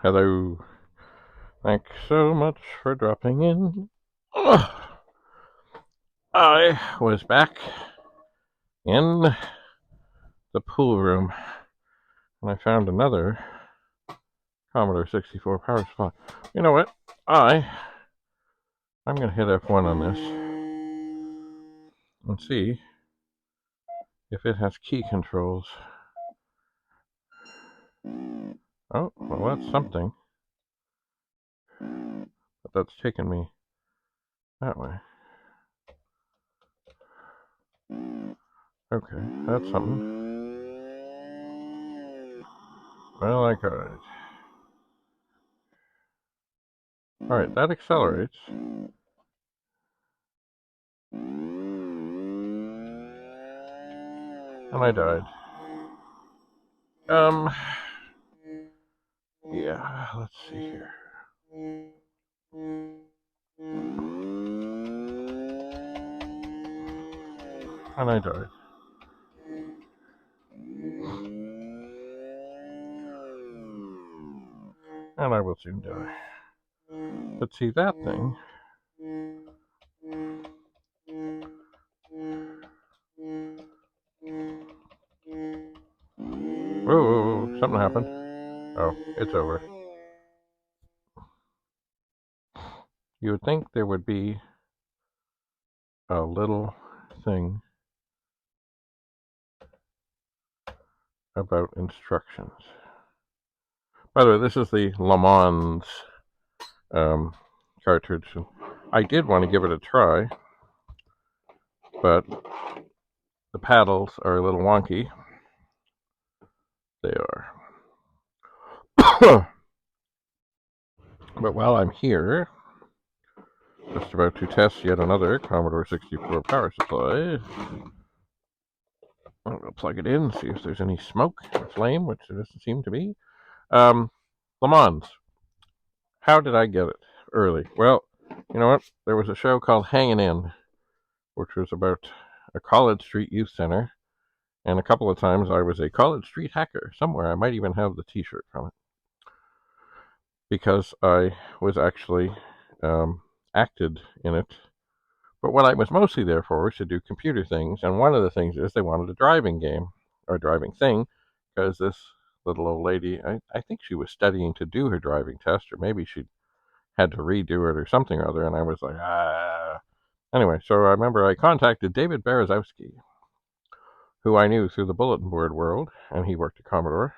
Hello. Thanks so much for dropping in. Ugh. I was back in the pool room and I found another Commodore 64 power supply. You know what? I'm going to hit F1 on this and see if it has key controls. Oh, well, that's something. But that's taken me that way. Okay, that's something. Well, I got it. Alright, that accelerates. And I died. Yeah, let's see here. And I died. And I will soon die. But see, that thing. Whoa, something happened. Oh, it's over. You would think there would be a little thing about instructions. By the way, this is the Lemans cartridge. I did want to give it a try, but the paddles are a little wonky. They are. But while I'm here, just about to test yet another Commodore 64 power supply. I'm going to plug it in, see if there's any smoke or flame, which there doesn't seem to be. Lemans. How did I get it early? Well, you know what? There was a show called Hangin' In, which was about a College Street youth center, and a couple of times I was a College Street hacker somewhere. I might even have the T-shirt from it, because I was actually acted in it. But what I was mostly there for was to do computer things, and one of the things is they wanted a driving game, or driving thing, because this little old lady, I think she was studying to do her driving test, or maybe she had to redo it or something or other, and I was like, ah. Anyway, so I remember I contacted David Berezowski, who I knew through the bulletin board world, and he worked at Commodore,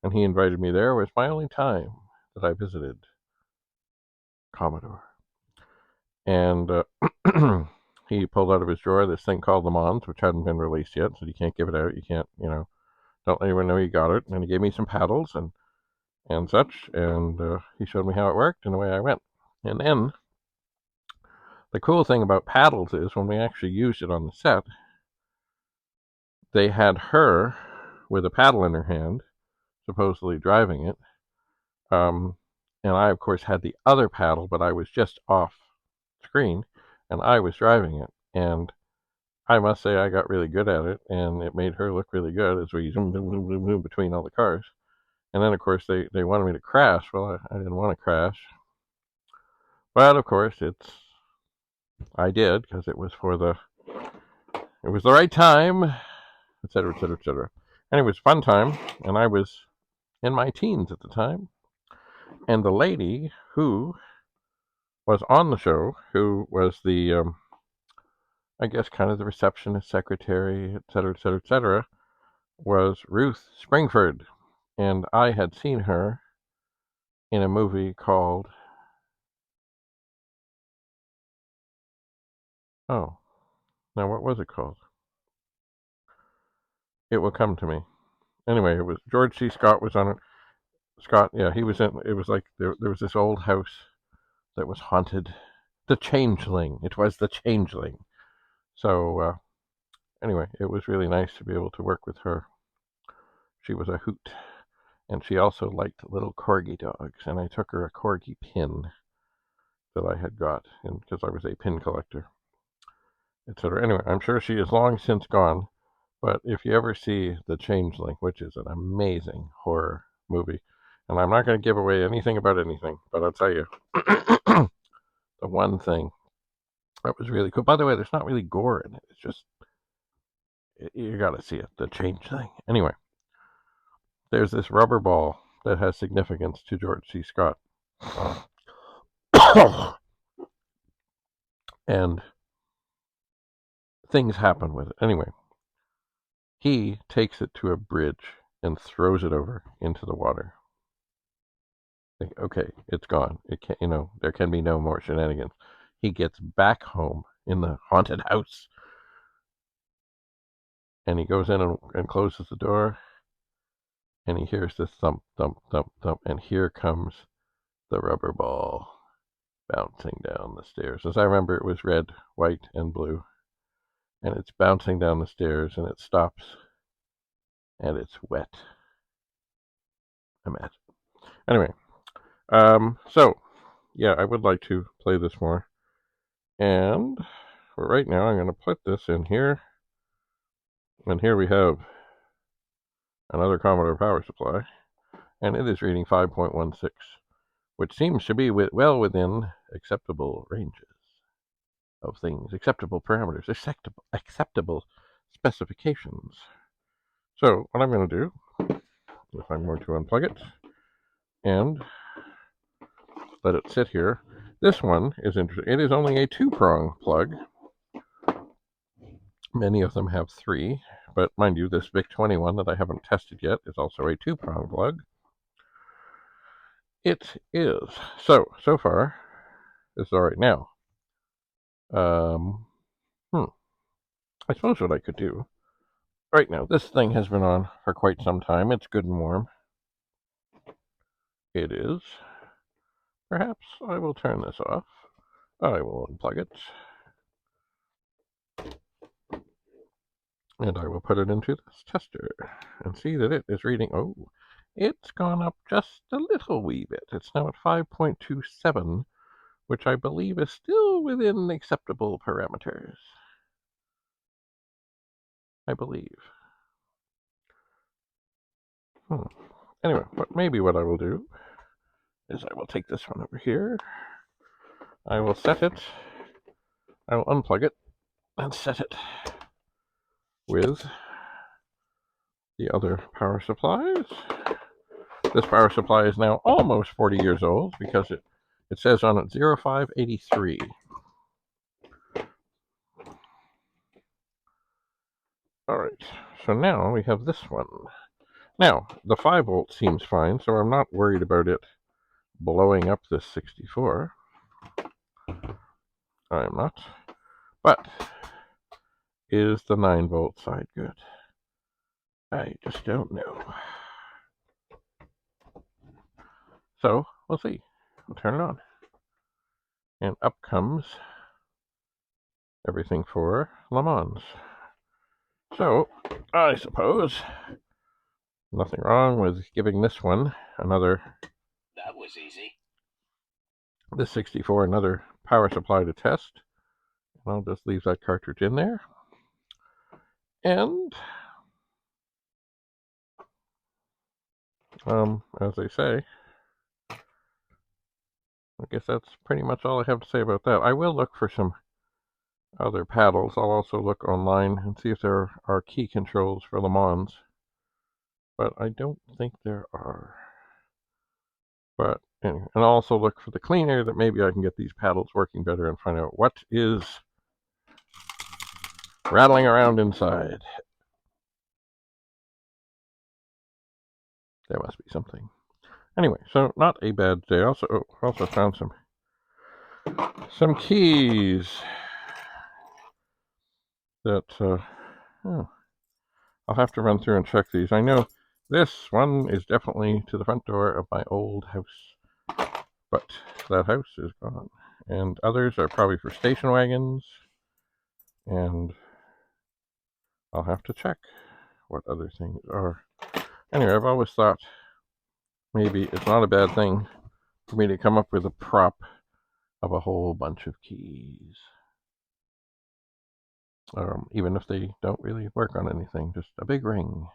and he invited me there. It was my only time that I visited Commodore. And he pulled out of his drawer this thing called Lemans, which hadn't been released yet, so you can't give it out. You can't, don't let anyone know you got it. And he gave me some paddles and such, and he showed me how it worked, and away I went. And then the cool thing about paddles is when we actually used it on the set, they had her with a paddle in her hand, supposedly driving it. And I, of course, had the other paddle, but I was just off screen, and I was driving it. And I must say I got really good at it, and it made her look really good as we zoom, zoom, zoom, zoom, zoom between all the cars. And then, of course, they wanted me to crash. Well, I didn't want to crash. But, of course, I did, because it was the right time, etc., etc., etc. And it was a fun time, and I was in my teens at the time. And the lady who was on the show, who was the, I guess, kind of the receptionist, secretary, etc., etc., etc., was Ruth Springford. And I had seen her in a movie called, oh, now what was it called? It Will Come to Me. Anyway, it was George C. Scott was on it. Scott, yeah, he was in. It was like there was this old house that was haunted. The Changeling. It was the Changeling. So anyway, it was really nice to be able to work with her. She was a hoot, and she also liked little corgi dogs. And I took her a corgi pin that I had got, because I was a pin collector, etc. Anyway, I'm sure she is long since gone. But if you ever see The Changeling, which is an amazing horror movie, And I'm not going to give away anything about anything, but I'll tell you the one thing that was really cool. By the way, there's not really gore in it. It's just, you got to see it, the change thing. Anyway, there's this rubber ball that has significance to George C. Scott. And things happen with it. Anyway, he takes it to a bridge and throws it over into the water. Okay, it's gone. It can't, there can be no more shenanigans. He gets back home in the haunted house, and he goes in and closes the door, and he hears this thump, thump, thump, thump, and here comes the rubber ball bouncing down the stairs. As I remember, it was red, white, and blue, and it's bouncing down the stairs, and it stops, and it's wet. Imagine. Anyway, so yeah, I would like to play this more, and for right now, I'm going to put this in here, and here we have another Commodore power supply, and it is reading 5.16, which seems to be well within acceptable ranges of things, acceptable parameters, acceptable specifications. So what I'm going to do, if I'm going to unplug it and let it sit here, this one is interesting. It is only a 2-prong plug. Many of them have 3, but mind you, this VIC-21 that I haven't tested yet is also a 2-prong plug. It is. So far, this is all right now. I suppose what I could do, right now, this thing has been on for quite some time. It's good and warm. It is. Perhaps I will turn this off. I will unplug it. And I will put it into this tester and see that it is reading. Oh, it's gone up just a little wee bit. It's now at 5.27, which I believe is still within acceptable parameters. I believe. Anyway, maybe what I will do is I will take this one over here. I will set it. I will unplug it and set it with the other power supplies. This power supply is now almost 40 years old because it says on it 0583. Alright, so now we have this one. Now, the 5 volt seems fine, so I'm not worried about it blowing up this 64. I'm not. But, is the 9 volt side good? I just don't know. So, we'll see. We'll turn it on. And up comes everything for Lemans. So, I suppose nothing wrong with giving this one another. That was easy. This 64 another power supply to test. I'll just leave that cartridge in there. And as they say, I guess that's pretty much all I have to say about that. I will look for some other paddles. I'll also look online and see if there are key controls for Lemans. But I don't think there are. But anyway, and I'll also look for the cleaner that maybe I can get these paddles working better and find out what is rattling around inside. There must be something. Anyway, so not a bad day. Also found some keys that I'll have to run through and check these. I know this one is definitely to the front door of my old house, but that house is gone. And others are probably for station wagons, and I'll have to check what other things are. Anyway, I've always thought maybe it's not a bad thing for me to come up with a prop of a whole bunch of keys. Even if they don't really work on anything, just a big ring,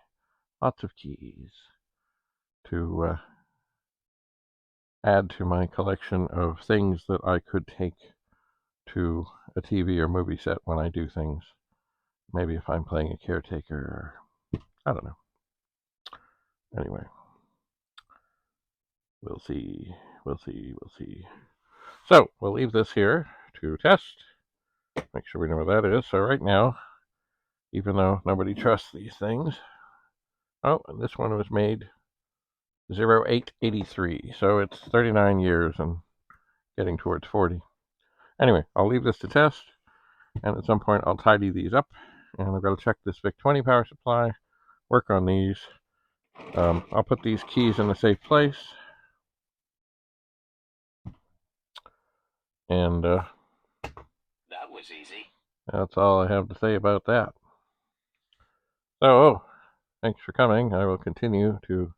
lots of keys to add to my collection of things that I could take to a TV or movie set when I do things. Maybe if I'm playing a caretaker, or I don't know. Anyway, we'll see. We'll see. We'll see. So we'll leave this here to test. Make sure we know what that is. So right now, even though nobody trusts these things, oh, and this one was made 0883, so it's 39 years and getting towards 40. Anyway, I'll leave this to test, and at some point I'll tidy these up, and I've got to check this VIC-20 power supply, work on these. I'll put these keys in a safe place, and That was easy. That's all I have to say about that. So, thanks for coming. I will continue to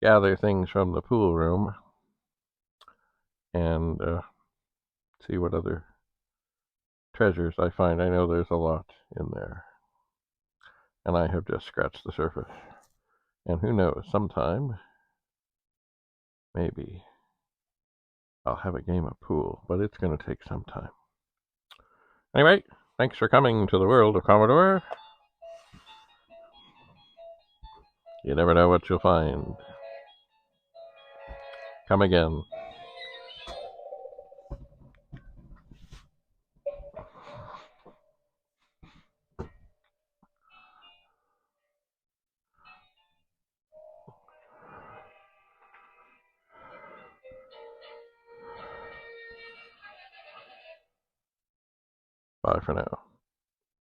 gather things from the pool room and see what other treasures I find. I know there's a lot in there, and I have just scratched the surface. And who knows, sometime, maybe, I'll have a game of pool, but it's going to take some time. Anyway, thanks for coming to the world of Commodore. You never know what you'll find. Come again. Bye for now.